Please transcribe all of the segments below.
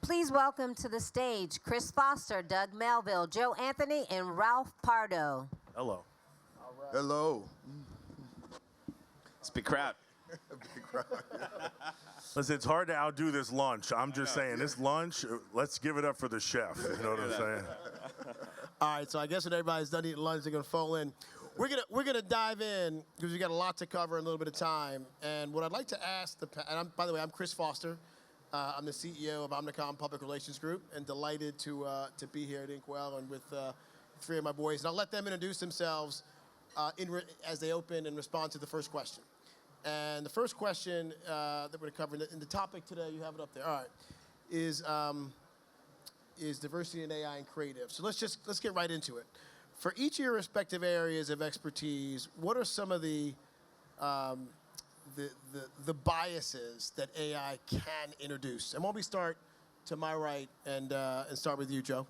Please welcome to the stage Chris Foster, Doug Melville, Joe Anthony, and Ralph Pardo. Hello. All right. Hello. It's big crap. Big crowd. Listen, it's hard to outdo this lunch. I'm just saying, this lunch, let's give it up for the chef. You know what I'm saying? All right, so I guess when everybody's done eating lunch, they're gonna fall in. We're gonna dive in because we got a lot to cover in a little bit of time. And what I'd like to ask by the way, I'm Chris Foster. I'm the CEO of Omnicom Public Relations Group, and delighted to be here at Inkwell and with three of my boys. And I'll let them introduce themselves as they open and respond to the first question. And the first question that we're going to cover, in the topic today, you have it up there, all right, is diversity in AI and creative. So let's get right into it. For each of your respective areas of expertise, what are some of the biases that AI can introduce? And why don't we start to my right and start with you, Joe?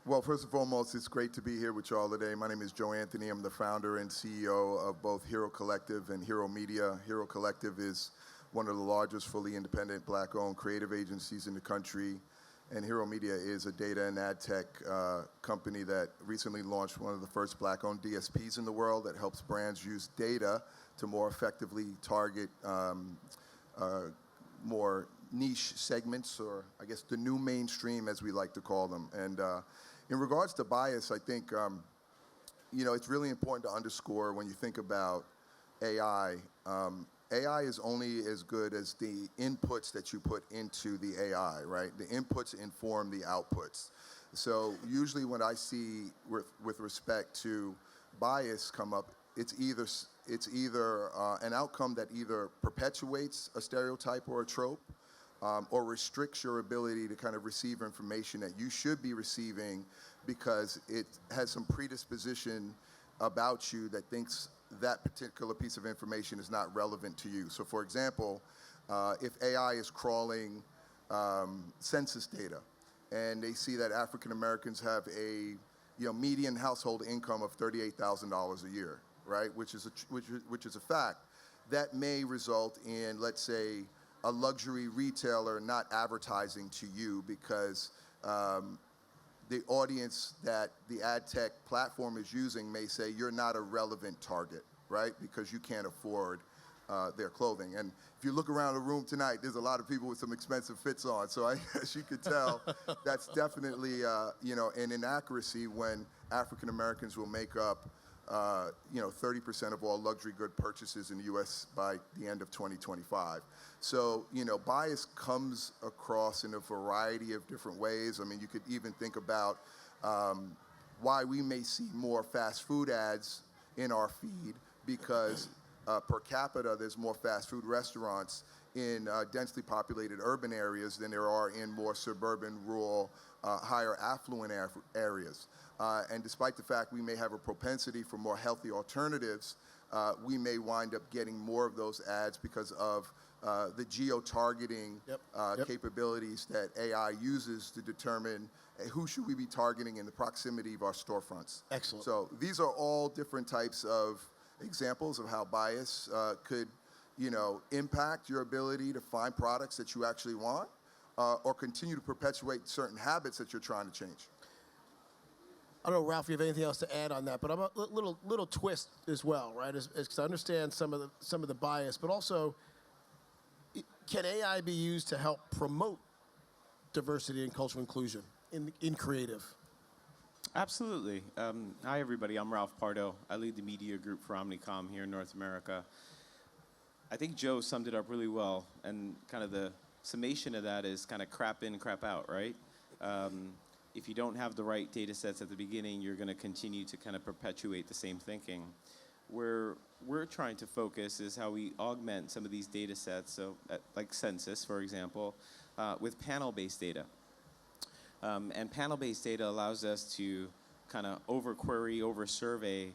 Well, first and foremost, it's great to be here with you all today. My name is Joe Anthony. I'm the founder and CEO of both Hero Collective and Hero Media. Hero Collective is one of the largest fully independent Black-owned creative agencies in the country. And Hero Media is a data and ad tech company that recently launched one of the first Black-owned DSPs in the world that helps brands use data to more effectively target more niche segments, or I guess the new mainstream, as we like to call them. And in regards to bias, I think it's really important to underscore when you think about AI. AI is only as good as the inputs that you put into the AI, right? The inputs inform the outputs. So usually when I see with respect to bias come up, it's either an outcome that either perpetuates a stereotype or a trope, or restricts your ability to kind of receive information that you should be receiving because it has some predisposition about you that thinks that particular piece of information is not relevant to you. So for example, if AI is crawling census data and they see that African Americans have a median household income of $38,000 a year, right, which is a fact, that may result in, let's say, a luxury retailer not advertising to you because the audience that the ad tech platform is using may say you're not a relevant target, right? Because you can't afford their clothing. And if you look around the room tonight, there's a lot of people with some expensive fits on. So as you could tell, that's definitely an inaccuracy when African Americans will make up 30% of all luxury good purchases in the U.S. by the end of 2025. So, bias comes across in a variety of different ways. I mean, you could even think about why we may see more fast food ads in our feed because per capita, there's more fast food restaurants in densely populated urban areas than there are in more suburban, rural, higher affluent areas. And despite the fact we may have a propensity for more healthy alternatives, we may wind up getting more of those ads because of the geo-targeting capabilities that AI uses to determine who should we be targeting in the proximity of our storefronts. Excellent. So these are all different types of examples of how bias could impact your ability to find products that you actually want or continue to perpetuate certain habits that you're trying to change. I don't know, Ralph, if you have anything else to add on that, but I'm a little twist as well, right? Because I understand some of the bias, but also, can AI be used to help promote diversity and cultural inclusion in creative? Absolutely. Hi, everybody. I'm Ralph Pardo. I lead the media group for Omnicom here in North America. I think Joe summed it up really well, and kind of the summation of that is kind of crap in, crap out, right? If you don't have the right data sets at the beginning, you're going to continue to kind of perpetuate the same thinking. Where we're trying to focus is how we augment some of these data sets, so like census, for example, with panel-based data. And panel-based data allows us to kind of over-query, over-survey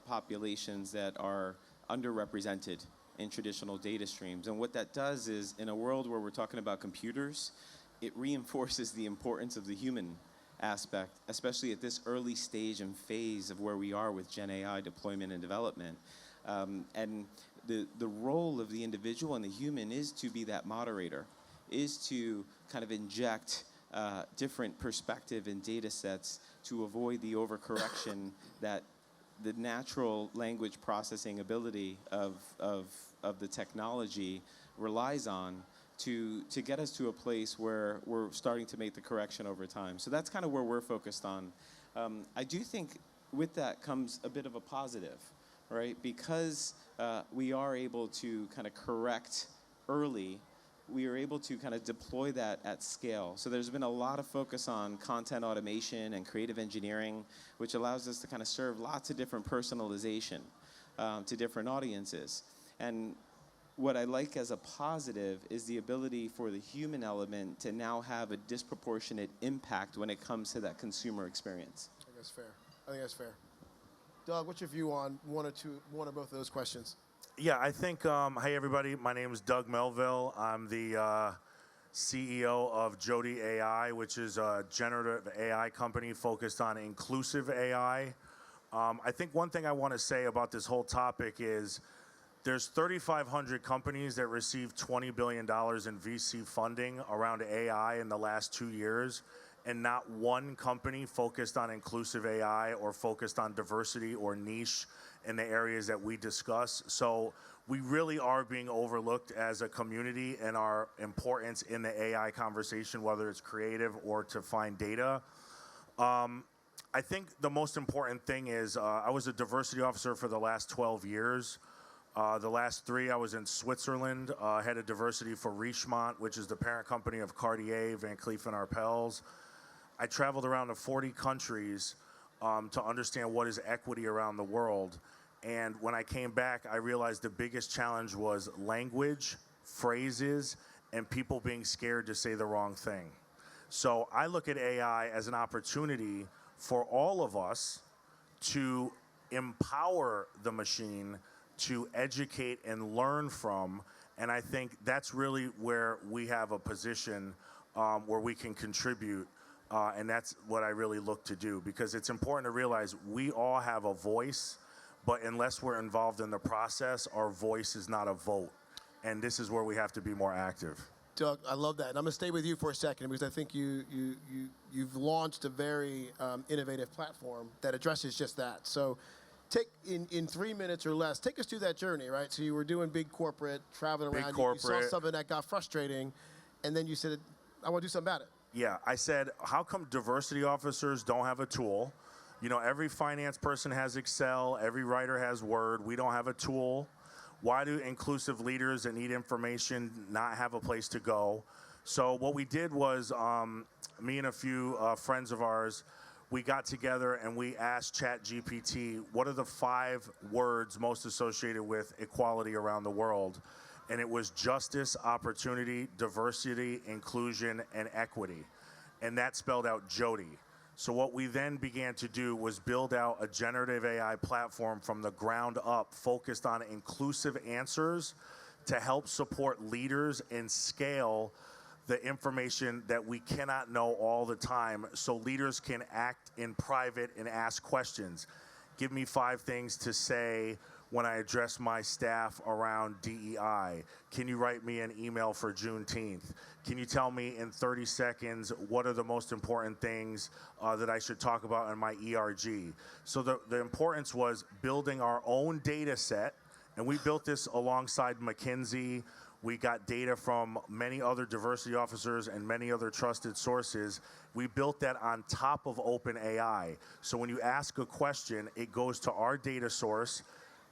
populations that are underrepresented in traditional data streams. And what that does is, in a world where we're talking about computers, it reinforces the importance of the human aspect, especially at this early stage and phase of where we are with Gen AI deployment and development. And the role of the individual and the human is to be that moderator. is to kind of inject different perspective and data sets to avoid the overcorrection that the natural language processing ability of the technology relies on to get us to a place where we're starting to make the correction over time. So that's kind of where we're focused on. I do think with that comes a bit of a positive, right? Because we are able to kind of correct early, we are able to kind of deploy that at scale. So there's been a lot of focus on content automation and creative engineering, which allows us to kind of serve lots of different personalization to different audiences. And what I like as a positive is the ability for the human element to now have a disproportionate impact when it comes to that consumer experience. I think that's fair. I think that's fair. Doug, what's your view on one or both of those questions? Yeah, I think, hey everybody, my name is Doug Melville. I'm the CEO of Jody AI, which is a generative AI company focused on inclusive AI. I think one thing I want to say about this whole topic is there's 3,500 companies that received $20 billion in VC funding around AI in the last 2 years, and not one company focused on inclusive AI or focused on diversity or niche in the areas that we discuss. So we really are being overlooked as a community and our importance in the AI conversation, whether it's creative or to find data. I think the most important thing is I was a diversity officer for the last 12 years. The last 3, I was in Switzerland, head of diversity for Richemont, which is the parent company of Cartier, Van Cleef & Arpels. I traveled around to 40 countries to understand what is equity around the world. And when I came back, I realized the biggest challenge was language, phrases, and people being scared to say the wrong thing. So I look at AI as an opportunity for all of us to empower the machine to educate and learn from. And I think that's really where we have a position where we can contribute. And that's what I really look to do, because it's important to realize we all have a voice, but unless we're involved in the process, our voice is not a vote. And this is where we have to be more active. Doug, I love that. And I'm going to stay with you for a second because I think you've launched a very innovative platform that addresses just that. So take in 3 minutes or less, take us through that journey, right? So you were doing big corporate, traveling around, you saw something that got frustrating, and then you said, I want to do something about it. Yeah, I said, how come diversity officers don't have a tool? You know, every finance person has Excel, every writer has Word. We don't have a tool. Why do inclusive leaders that need information not have a place to go? So what we did was, me and a few friends of ours, we got together and we asked ChatGPT, what are the 5 words most associated with equality around the world? And it was justice, opportunity, diversity, inclusion, and equity. And that spelled out Jody. So what we then began to do was build out a generative AI platform from the ground up, focused on inclusive answers to help support leaders and scale the information that we cannot know all the time, so leaders can act in private and ask questions. Give me 5 things to say when I address my staff around DEI. Can you write me an email for Juneteenth? Can you tell me in 30 seconds what are the most important things that I should talk about in my ERG? So the importance was building our own data set, and we built this alongside McKinsey. We got data from many other diversity officers and many other trusted sources. We built that on top of OpenAI. So when you ask a question, it goes to our data source,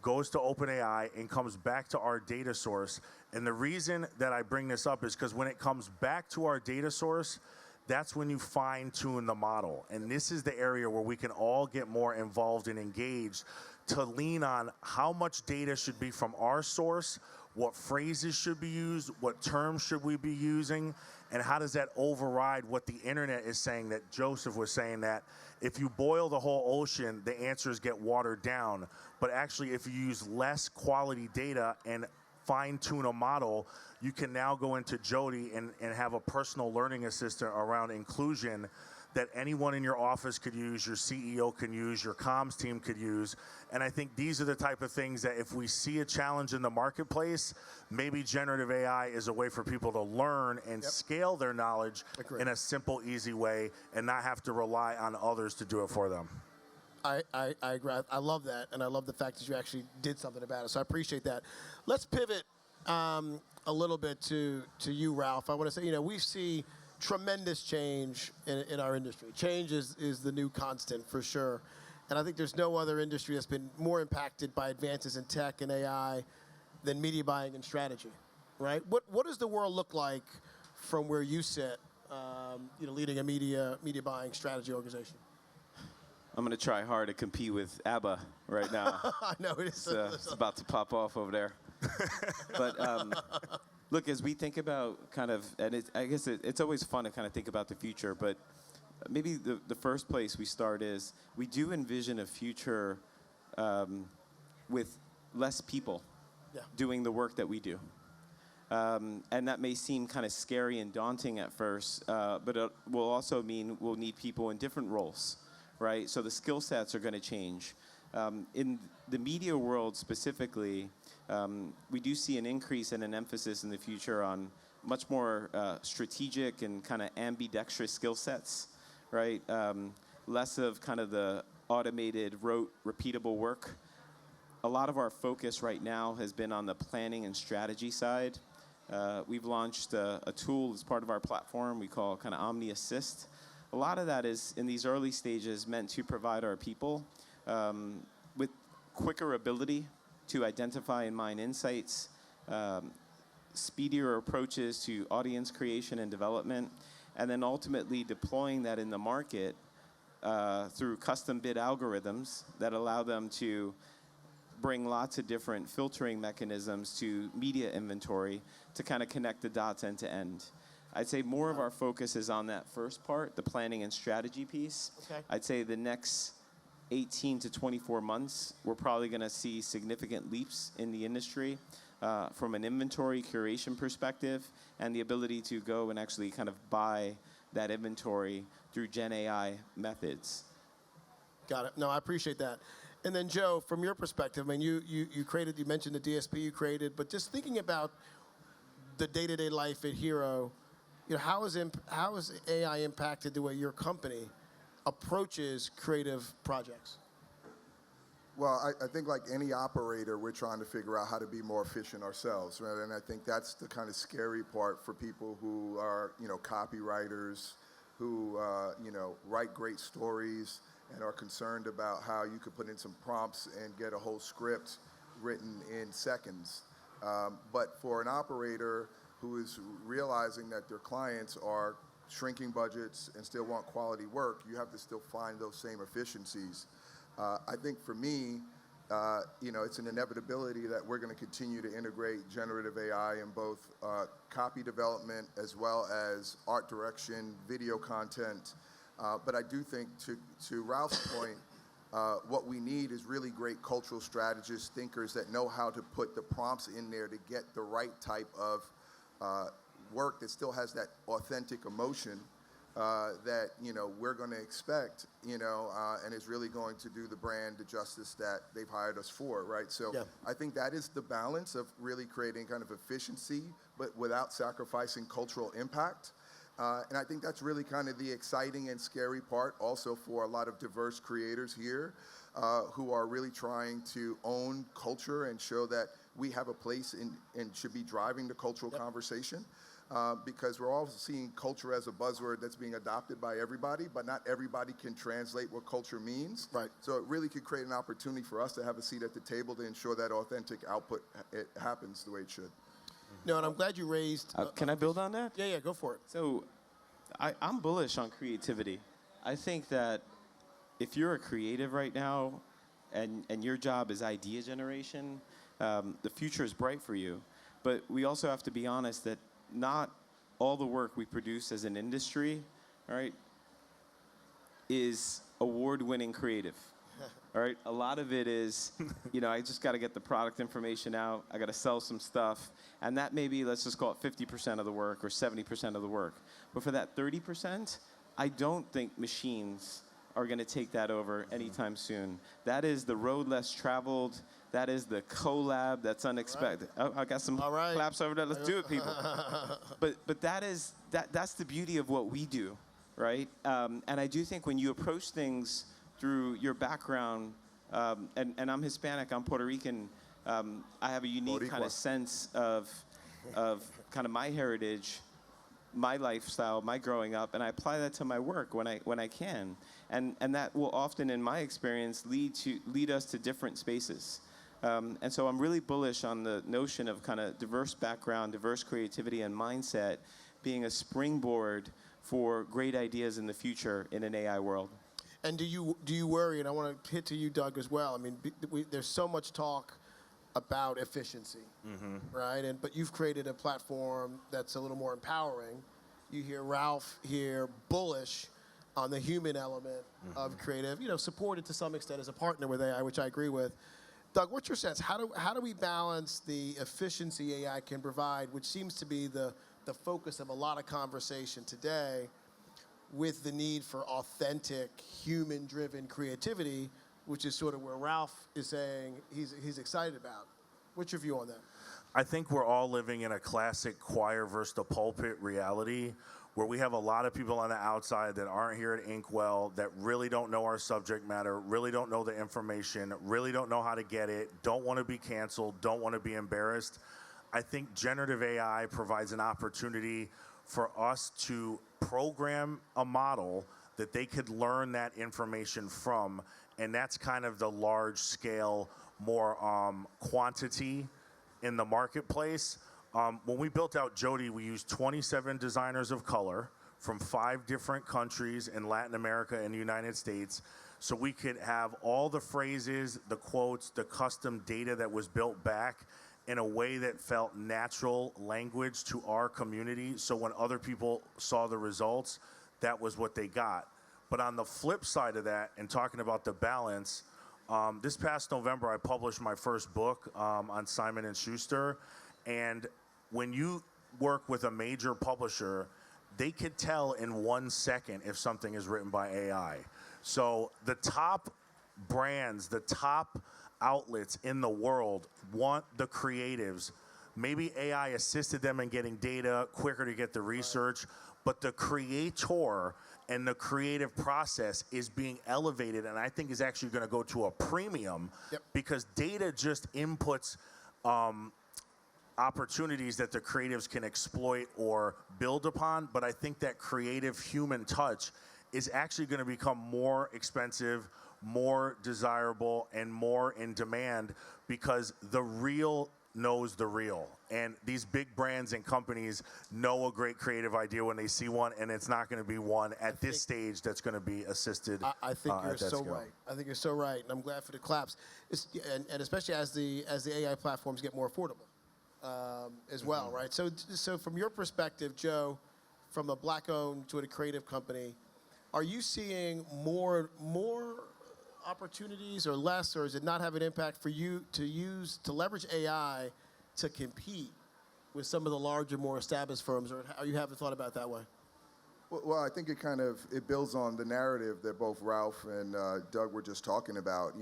goes to OpenAI, and comes back to our data source. And the reason that I bring this up is because when it comes back to our data source, that's when you fine-tune the model. And this is the area where we can all get more involved and engaged to lean on how much data should be from our source, what phrases should be used, what terms should we be using, and how does that override what the internet is saying, that Joseph was saying, that if you boil the whole ocean, the answers get watered down. But actually, if you use less quality data and fine-tune a model, you can now go into Jody and have a personal learning assistant around inclusion that anyone in your office could use, your CEO can use, your comms team could use. And I think these are the type of things that if we see a challenge in the marketplace, maybe generative AI is a way for people to learn and scale their knowledge in a simple, easy way and not have to rely on others to do it for them. I agree. I love that, and I love the fact that you actually did something about it. So I appreciate that. Let's pivot a little bit to you, Ralph. I want to say, we see tremendous change in our industry. Change is the new constant for sure. And I think there's no other industry that's been more impacted by advances in tech and AI than media buying and strategy, right? What does the world look like from where you sit, leading a media buying strategy organization? I'm going to try hard to compete with ABBA right now. I know it is. It's about to pop off over there. But look, as we think about kind of, and I guess it's always fun to kind of think about the future, but maybe the first place we start is we do envision a future with less people doing the work that we do. And that may seem kind of scary and daunting at first, but it will also mean we'll need people in different roles, right? So the skill sets are going to change. In the media world specifically, we do see an increase and an emphasis in the future on much more strategic and kind of ambidextrous skill sets, right? Less of kind of the automated, rote, repeatable work. A lot of our focus right now has been on the planning and strategy side. We've launched a tool as part of our platform we call kind of Omni Assist. A lot of that is, in these early stages, meant to provide our people with quicker ability to identify and mine insights, speedier approaches to audience creation and development, and then ultimately deploying that in the market through custom bid algorithms that allow them to bring lots of different filtering mechanisms to media inventory to kind of connect the dots end to end. I'd say more of our focus is on that first part, the planning and strategy piece. Okay. I'd say the next 18 to 24 months, we're probably going to see significant leaps in the industry from an inventory curation perspective and the ability to go and actually kind of buy that inventory through Gen AI methods. Got it. No, I appreciate that. And then, Joe, from your perspective, I mean, you created, you mentioned the DSP you created, but just thinking about the day-to-day life at Hero, how has AI impacted the way your company approaches creative projects? Well, I think like any operator, we're trying to figure out how to be more efficient ourselves, right? And I think that's the kind of scary part for people who are, copywriters, who, write great stories and are concerned about how you could put in some prompts and get a whole script written in seconds. But for an operator who is realizing that their clients are shrinking budgets and still want quality work, you have to still find those same efficiencies. I think for me, it's an inevitability that we're going to continue to integrate generative AI in both copy development as well as art direction, video content. But I do think, to Ralph's point, what we need is really great cultural strategists, thinkers that know how to put the prompts in there to get the right type of work that still has that authentic emotion that we're going to expect, and is really going to do the brand the justice that they've hired us for, right? So I think that is the balance of really creating kind of efficiency, but without sacrificing cultural impact. And I think that's really kind of the exciting and scary part also for a lot of diverse creators here who are really trying to own culture and show that we have a place and should be driving the cultural conversation. Because we're all seeing culture as a buzzword that's being adopted by everybody, but not everybody can translate what culture means. Right. So it really could create an opportunity for us to have a seat at the table to ensure that authentic output it happens the way it should. No, and I'm glad you raised... Can I build on that? Yeah, go for it. So I'm bullish on creativity. I think that if you're a creative right now and your job is idea generation, the future is bright for you. But we also have to be honest that not all the work we produce as an industry, all right, is award-winning creative. All right, a lot of it is, I just got to get the product information out. I got to sell some stuff, and that may be, let's just call it 50% of the work or 70% of the work. But for that 30%, I don't think machines are going to take that over anytime soon. That is the road less traveled. That is the collab that's unexpected. Oh, I got some claps over there. Let's do it, people. But that's the beauty of what we do, right? And I do think when you approach things through your background, and I'm Hispanic, I'm Puerto Rican, I have a unique kind of sense of kind of my heritage, my lifestyle, my growing up, and I apply that to my work when I can, and that will often, in my experience, lead us to different spaces. And so I'm really bullish on the notion of kind of diverse background, diverse creativity and mindset being a springboard for great ideas in the future in an AI world. And do you worry, and I want to hit to you, Doug, as well. I mean, there's so much talk about efficiency, right? But you've created a platform that's a little more empowering. You hear Ralph here bullish on the human element of creative, supported to some extent as a partner with AI, which I agree with. Doug, what's your sense? How do we balance the efficiency AI can provide, which seems to be the focus of a lot of conversation today, with the need for authentic, human-driven creativity, which is sort of where Ralph is saying he's excited about? What's your view on that? I think we're all living in a classic choir versus the pulpit reality, where we have a lot of people on the outside that aren't here at Inkwell, that really don't know our subject matter, really don't know the information, really don't know how to get it, don't want to be canceled, don't want to be embarrassed. I think generative AI provides an opportunity for us to program a model that they could learn that information from, and that's kind of the large scale, more quantity in the marketplace. When we built out Jody, we used 27 designers of color from 5 different countries in Latin America and the United States, so we could have all the phrases, the quotes, the custom data that was built back in a way that felt natural language to our community, so when other people saw the results, that was what they got. But on the flip side of that, and talking about the balance, this past November, I published my first book on Simon & Schuster, and when you work with a major publisher, they could tell in 1 second if something is written by AI. So the top brands, the top outlets in the world want the creatives. Maybe AI assisted them in getting data quicker to get the research, but the creator and the creative process is being elevated, and I think is actually going to go to a premium because data just inputs opportunities that the creatives can exploit or build upon, but I think that creative human touch is actually going to become more expensive, more desirable, and more in demand because the real knows the real. And these big brands and companies know a great creative idea when they see one, and it's not going to be one at this stage that's going to be assisted. I think you're so right. I think you're so right, and I'm glad for the claps. And especially as the AI platforms get more affordable as well, right? So from your perspective, Joe, from a Black-owned to a creative company, are you seeing more opportunities or less, or does it not have an impact for you to leverage AI to compete with some of the larger, more established firms, or are you haven't thought about it that way? Well, I think it builds on the narrative that both Ralph and Doug were just talking about.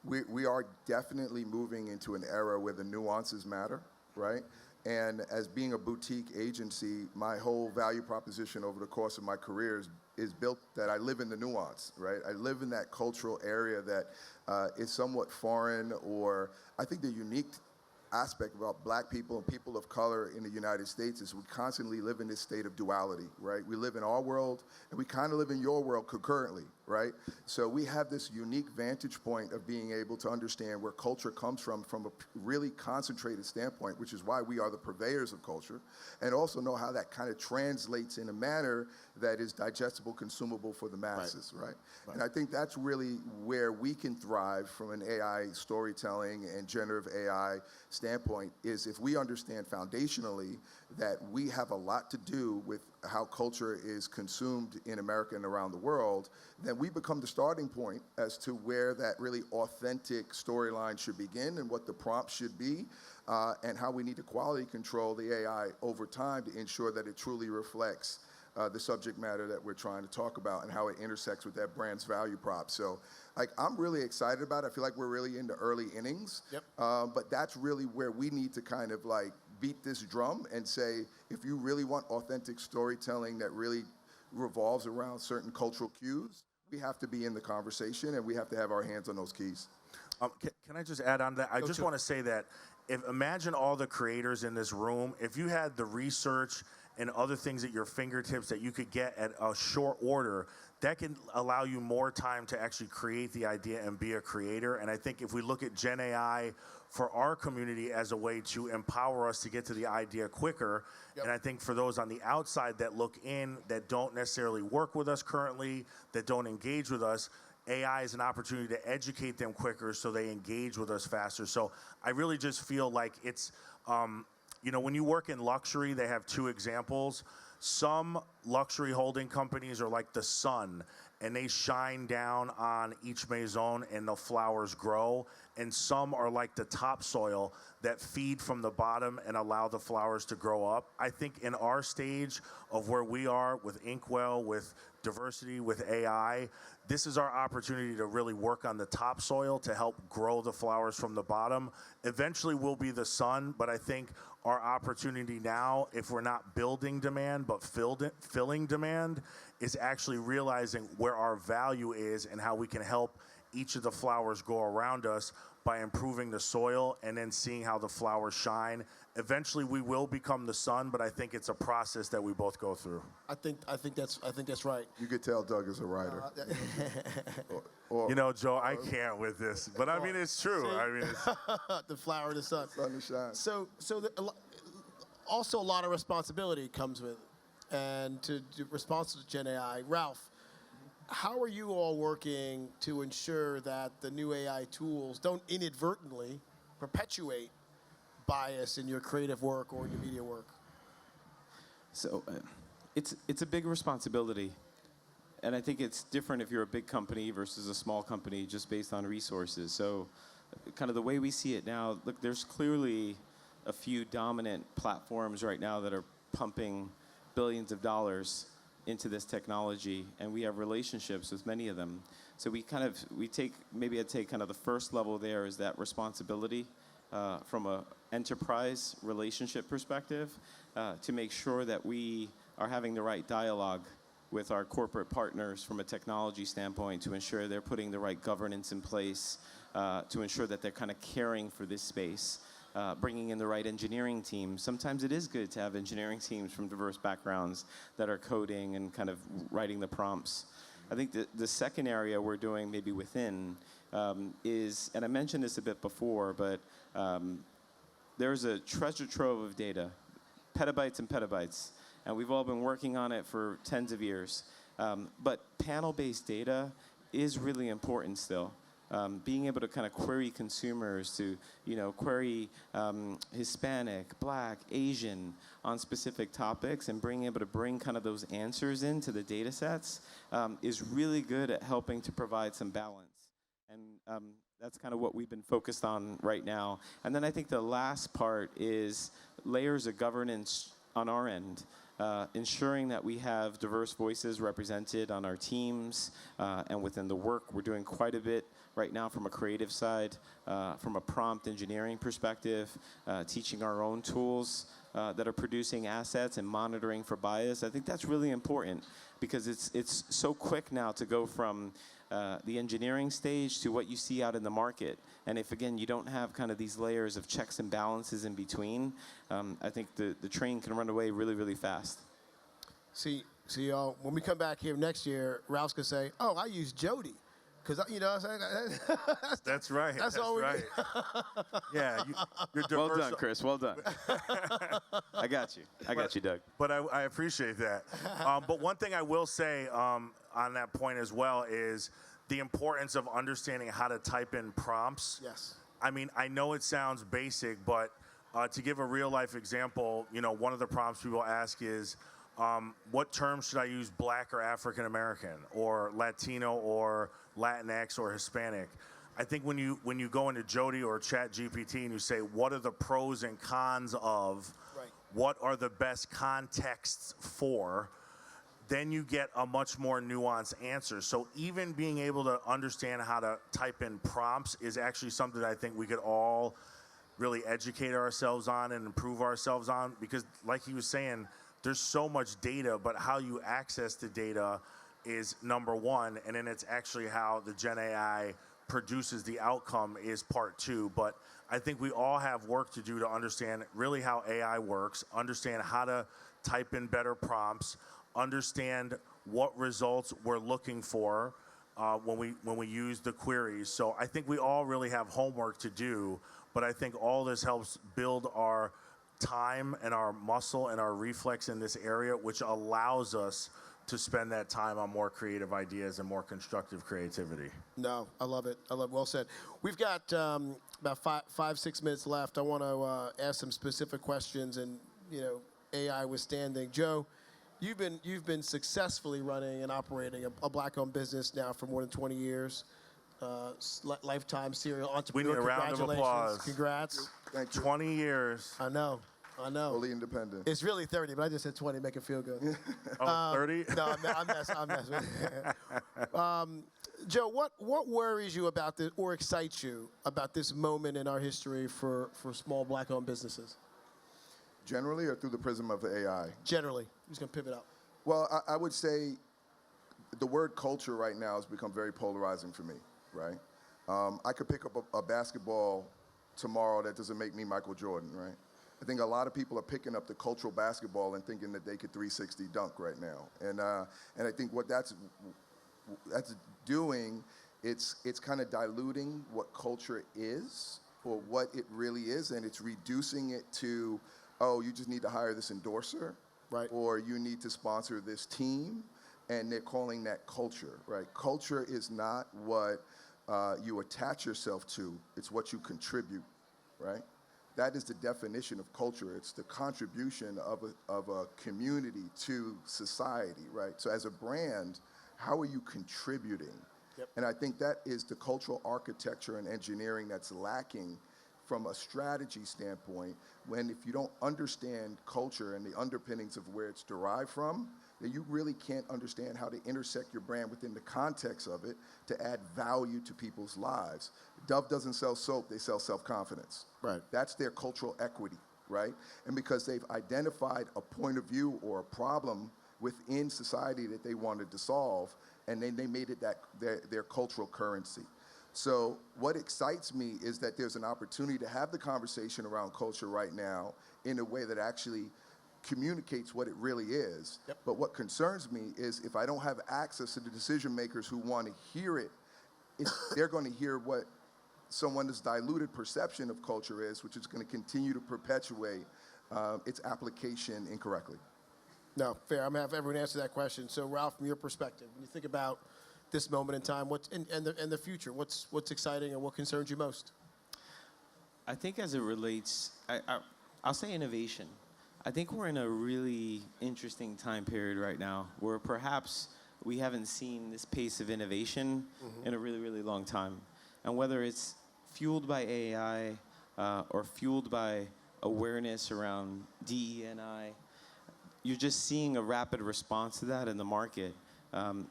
We are definitely moving into an era where the nuances matter, right? And as being a boutique agency, my whole value proposition over the course of my career is built that I live in the nuance, right? I live in that cultural area that is somewhat foreign, or I think the unique aspect about Black people and people of color in the United States is we constantly live in this state of duality, right? We live in our world, and we kind of live in your world concurrently, right? So we have this unique vantage point of being able to understand where culture comes from a really concentrated standpoint, which is why we are the purveyors of culture, and also know how that kind of translates in a manner that is digestible, consumable for the masses, right? And I think that's really where we can thrive from an AI storytelling and generative AI standpoint, is if we understand foundationally that we have a lot to do with how culture is consumed in America and around the world, then we become the starting point as to where that really authentic storyline should begin and what the prompt should be, and how we need to quality control the AI over time to ensure that it truly reflects the subject matter that we're trying to talk about and how it intersects with that brand's value prop. So, like, I'm really excited about it. I feel like we're really in the early innings. Yep. But that's really where we need to kind of like beat this drum and say, if you really want authentic storytelling that really revolves around certain cultural cues, we have to be in the conversation and we have to have our hands on those keys. Can I just add on to that? I just want to say that imagine all the creators in this room. If you had the research and other things at your fingertips that you could get at a short order, that can allow you more time to actually create the idea and be a creator. And I think if we look at Gen AI for our community as a way to empower us to get to the idea quicker, and I think for those on the outside that look in, that don't necessarily work with us currently, that don't engage with us, AI is an opportunity to educate them quicker so they engage with us faster. So I really just feel like it's, when you work in luxury, they have two examples. Some luxury holding companies are like the sun, and they shine down on each maison and the flowers grow. And some are like the topsoil that feed from the bottom and allow the flowers to grow up. I think in our stage of where we are with Inkwell, with diversity, with AI, this is our opportunity to really work on the topsoil to help grow the flowers from the bottom. Eventually we'll be the sun, but I think our opportunity now, if we're not building demand but filling demand, is actually realizing where our value is and how we can help each of the flowers grow around us by improving the soil and then seeing how the flowers shine. Eventually we will become the sun, but I think it's a process that we both go through. I think that's right. You could tell Doug is a writer. Joe, I can't with this, but I mean, it's true. I mean, it's The flower of the sun. Sun to shine. So also a lot of responsibility comes with it, and to respond to Gen AI. Ralph, how are you all working to ensure that the new AI tools don't inadvertently perpetuate bias in your creative work or in your media work? So it's a big responsibility. And I think it's different if you're a big company versus a small company just based on resources. So kind of the way we see it now, look, there's clearly a few dominant platforms right now that are pumping billions of dollars into this technology, and we have relationships with many of them. So I'd take kind of the first level there is that responsibility from a enterprise relationship perspective to make sure that we are having the right dialogue with our corporate partners from a technology standpoint to ensure they're putting the right governance in place, to ensure that they're kind of caring for this space, bringing in the right engineering teams. Sometimes it is good to have engineering teams from diverse backgrounds that are coding and kind of writing the prompts. I think the second area we're doing maybe within is, and I mentioned this a bit before, but there's a treasure trove of data, petabytes and petabytes, and we've all been working on it for tens of years. But panel-based data is really important still. Being able to kind of query consumers, to query Hispanic, Black, Asian on specific topics, and being able to bring kind of those answers into the data sets is really good at helping to provide some balance. And that's kind of what we've been focused on right now. And then I think the last part is layers of governance on our end. Ensuring that we have diverse voices represented on our teams and within the work. We're doing quite a bit right now from a creative side, from a prompt engineering perspective, teaching our own tools that are producing assets and monitoring for bias. I think that's really important because it's so quick now to go from the engineering stage to what you see out in the market. And if, again, you don't have kind of these layers of checks and balances in between, I think the train can run away really, really fast. See, y'all, when we come back here next year, Ralph's going to say, oh, I use Jody. Because, what I'm saying? That's right. That's all right. Yeah, you're diverse. Well done, Chris. Well done. I got you, Doug. But I appreciate that. But one thing I will say on that point as well is the importance of understanding how to type in prompts. Yes. I mean, I know it sounds basic, but to give a real life example, one of the prompts people ask is, what terms should I use, Black or African American, or Latino or Latinx or Hispanic? I think when you go into Jody or Chat GPT and you say, what are the pros and cons of, Right. what are the best contexts for, then you get a much more nuanced answer. So even being able to understand how to type in prompts is actually something that I think we could all really educate ourselves on and improve ourselves on, because like he was saying, there's so much data, but how you access the data is number one, and then it's actually how the Gen AI produces the outcome is part two. But I think we all have work to do to understand really how AI works, understand how to type in better prompts, understand what results we're looking for when we use the queries. So I think we all really have homework to do, but I think all this helps build our time and our muscle and our reflex in this area, which allows us to spend that time on more creative ideas and more constructive creativity. No, I love it. I love it. Well said. We've got about 6 minutes left. I want to ask some specific questions, and AI withstanding. Joe, you've been successfully running and operating a black-owned business now for more than 20 years. Lifetime serial entrepreneur. We need a round of applause. Congrats. Thank you. 20 years. I know. Fully independent. It's really 30, but I just said 20, make it feel good. Oh, 30? No, I'm messing. Joe, what worries you about this, or excites you about this moment in our history for small black-owned businesses? Generally, or through the prism of AI? Generally. I'm just going to pivot out. Well, I would say the word culture right now has become very polarizing for me, right? I could pick up a basketball tomorrow that doesn't make me Michael Jordan, right? I think a lot of people are picking up the cultural basketball and thinking that they could 360 dunk right now. And I think what that's doing, it's kind of diluting what culture is or what it really is, and it's reducing it to, oh, you just need to hire this endorser, right? Or you need to sponsor this team, and they're calling that culture, right? Culture is not what you attach yourself to, it's what you contribute, right? That is the definition of culture. It's the contribution of a community to society, right? So as a brand, how are you contributing? Yep. And I think that is the cultural architecture and engineering that's lacking from a strategy standpoint, when if you don't understand culture and the underpinnings of where it's derived from, then you really can't understand how to intersect your brand within the context of it to add value to people's lives. Dove doesn't sell soap, they sell self-confidence. Right. That's their cultural equity, right? And because they've identified a point of view or a problem within society that they wanted to solve, and then they made it their cultural currency. So what excites me is that there's an opportunity to have the conversation around culture right now in a way that actually communicates what it really is. Yep. But what concerns me is if I don't have access to the decision makers who want to hear it, they're going to hear what someone's diluted perception of culture is, which is going to continue to perpetuate its application incorrectly. No, fair. I'm going to have everyone answer that question. So, Ralph, from your perspective, when you think about this moment in time, and the future, what's exciting and what concerns you most? I think as it relates, I'll say innovation. I think we're in a really interesting time period right now where perhaps we haven't seen this pace of innovation in a really, really long time. And whether it's fueled by AI or fueled by awareness around DE&I, you're just seeing a rapid response to that in the market.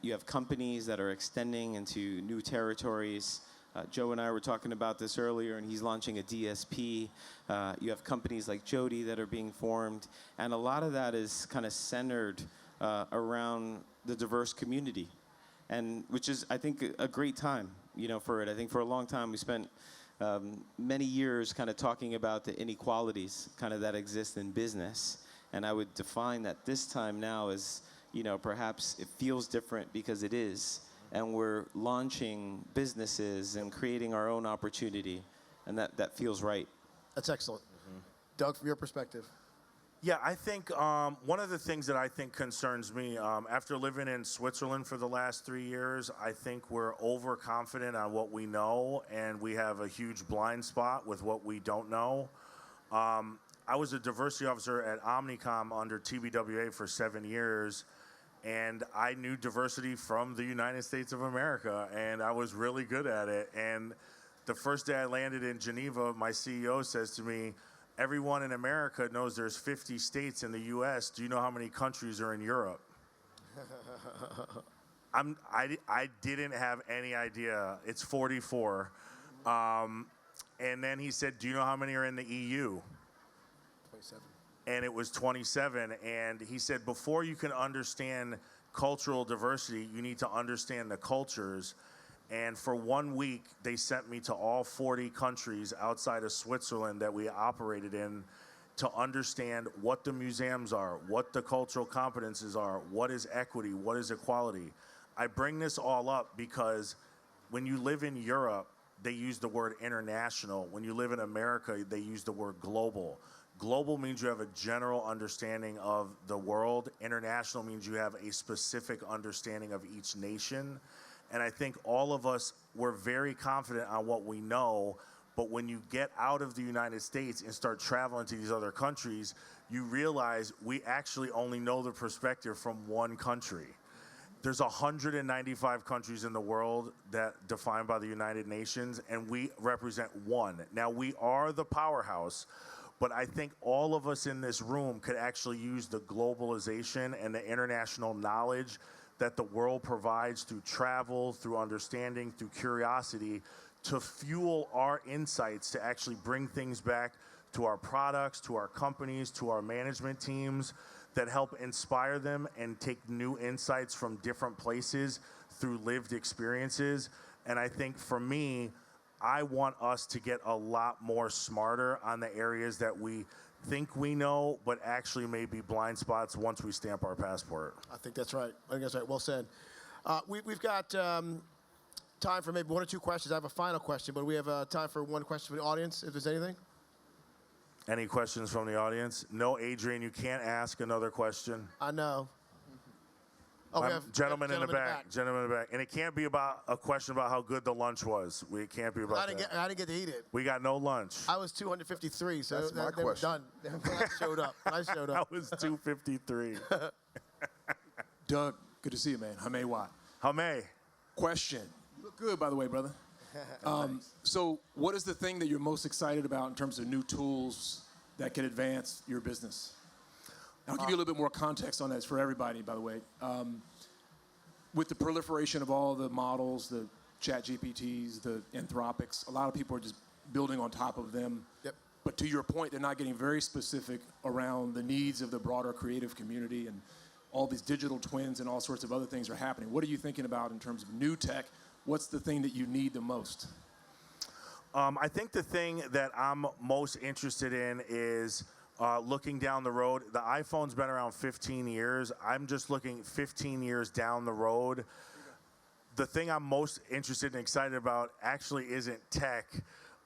You have companies that are extending into new territories. Joe and I were talking about this earlier, and he's launching a DSP. You have companies like Jody that are being formed, and a lot of that is kind of centered around the diverse community, and which is, I think, a great time, for it. I think for a long time we spent many years kind of talking about the inequalities kind of that exist in business, and I would define that this time now as, perhaps it feels different because it is. And we're launching businesses and creating our own opportunity, and that feels right. That's excellent. Doug, from your perspective. Yeah, I think one of the things that I think concerns me, after living in Switzerland for the last 3 years, I think we're overconfident on what we know, and we have a huge blind spot with what we don't know. I was a diversity officer at Omnicom under TBWA for 7 years, and I knew diversity from the United States of America, and I was really good at it. And the first day I landed in Geneva, my CEO says to me, everyone in America knows there's 50 states in the US. Do you know how many countries are in Europe? I didn't have any idea. It's 44. And then he said, do you know how many are in the EU? 27. And it was 27. And he said, before you can understand cultural diversity, you need to understand the cultures. And for 1 week, they sent me to all 40 countries outside of Switzerland that we operated in to understand what the museums are, what the cultural competences are, what is equity, what is equality. I bring this all up because when you live in Europe, they use the word international. When you live in America, they use the word global. Global means you have a general understanding of the world. International means you have a specific understanding of each nation. And I think all of us, we're very confident on what we know, but when you get out of the United States and start traveling to these other countries, you realize we actually only know the perspective from one country. There's 195 countries in the world that defined by the United Nations, and we represent one. Now, we are the powerhouse, but I think all of us in this room could actually use the globalization and the international knowledge that the world provides through travel, through understanding, through curiosity, to fuel our insights to actually bring things back to our products, to our companies, to our management teams that help inspire them and take new insights from different places through lived experiences. And I think for me, I want us to get a lot more smarter on the areas that we think we know, but actually may be blind spots once we stamp our passport. I think that's right. I think that's right. Well said. We've got time for maybe one or two questions. I have a final question, but we have time for one question from the audience, if there's anything. Any questions from the audience? No, Adrian, you can't ask another question. I know. Oh, we have Gentleman in the back. Gentleman in the back. And it can't be about a question about how good the lunch was. It can't be about that. I didn't get to eat it. We got no lunch. I was 253, so That's my they were question. done. When I showed up. I was 253. Doug, good to see you, man. Hamay Watt. Hamay. Question. You look good, by the way, brother. So what is the thing that you're most excited about in terms of new tools that can advance your business? And I'll give you a little bit more context on that. It's for everybody, by the way. With the proliferation of all the models, the chat GPTs, the Anthropics, a lot of people are just building on top of them. Yep. But to your point, they're not getting very specific around the needs of the broader creative community, and all these digital twins and all sorts of other things are happening. What are you thinking about in terms of new tech? What's the thing that you need the most? I think the thing that I'm most interested in is looking down the road. The iPhone's been around 15 years. I'm just looking 15 years down the road. The thing I'm most interested and excited about actually isn't tech,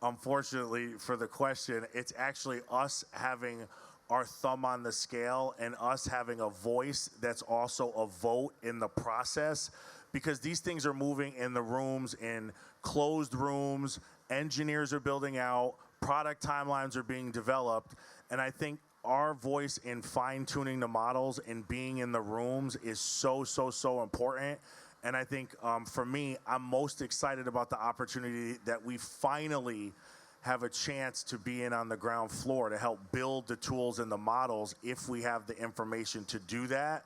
unfortunately, for the question. It's actually us having our thumb on the scale and us having a voice that's also a vote in the process, because these things are moving in the rooms, in closed rooms. Engineers are building out, product timelines are being developed, and I think our voice in fine-tuning the models and being in the rooms is so important. And I think for me, I'm most excited about the opportunity that we finally have a chance to be in on the ground floor to help build the tools and the models if we have the information to do that.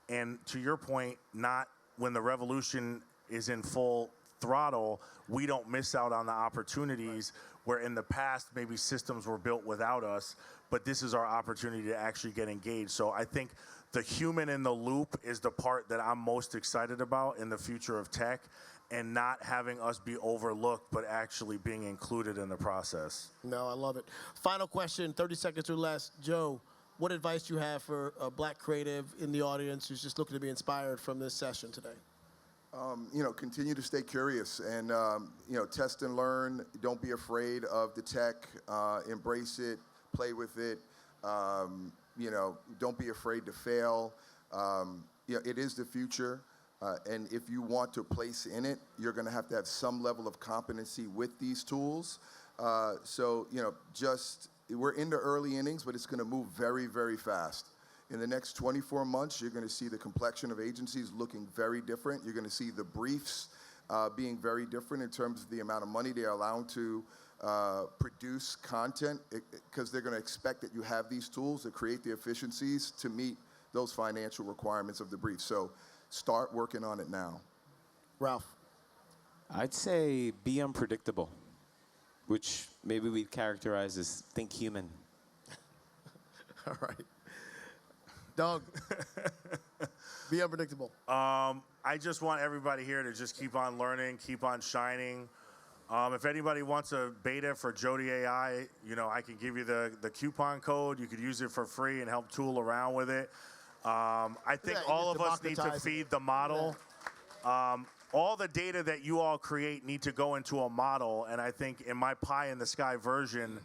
And to your point, not when the revolution is in full throttle, we don't miss out on the opportunities where in the past maybe systems were built without us, but this is our opportunity to actually get engaged. So I think the human in the loop is the part that I'm most excited about in the future of tech, and not having us be overlooked, but actually being included in the process. No, I love it. Final question, 30 seconds or less. Joe, what advice do you have for a black creative in the audience who's just looking to be inspired from this session today? Continue to stay curious and, test and learn. Don't be afraid of the tech. Embrace it. Play with it. Don't be afraid to fail. It is the future. And if you want to place in it, you're going to have some level of competency with these tools. We're in the early innings, but it's going to move very, very fast. In the next 24 months, you're going to see the complexion of agencies looking very different. You're going to see the briefs being very different in terms of the amount of money they are allowed to produce content, because they're going to expect that you have these tools to create the efficiencies to meet those financial requirements of the brief. So start working on it now. Ralph. I'd say be unpredictable, which maybe we'd characterize as think human. All right. Doug. Be unpredictable. I just want everybody here to just keep on learning, keep on shining. If anybody wants a beta for Jody AI, I can give you the coupon code. You could use it for free and help tool around with it. I think all of us need to feed the model. All the data that you all create need to go into a model, and I think in my pie in the sky version,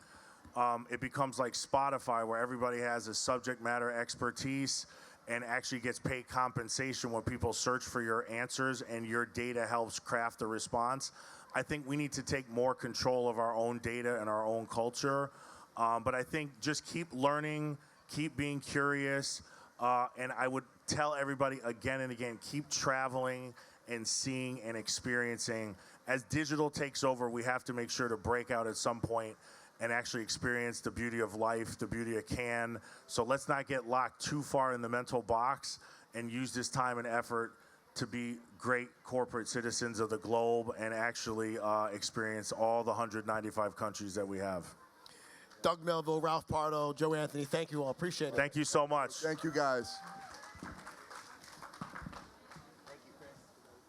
it becomes like Spotify, where everybody has a subject matter expertise and actually gets paid compensation when people search for your answers and your data helps craft the response. I think we need to take more control of our own data and our own culture. But I think just keep learning, keep being curious, and I would tell everybody again and again, keep traveling and seeing and experiencing. As digital takes over, we have to make sure to break out at some point and actually experience the beauty of life, the beauty of can. So let's not get locked too far in the mental box and use this time and effort to be great corporate citizens of the globe and actually experience all the 195 countries that we have. Doug Melville, Ralph Pardo, Joe Anthony, thank you all. Appreciate it. Thank you so much. Thank you, guys.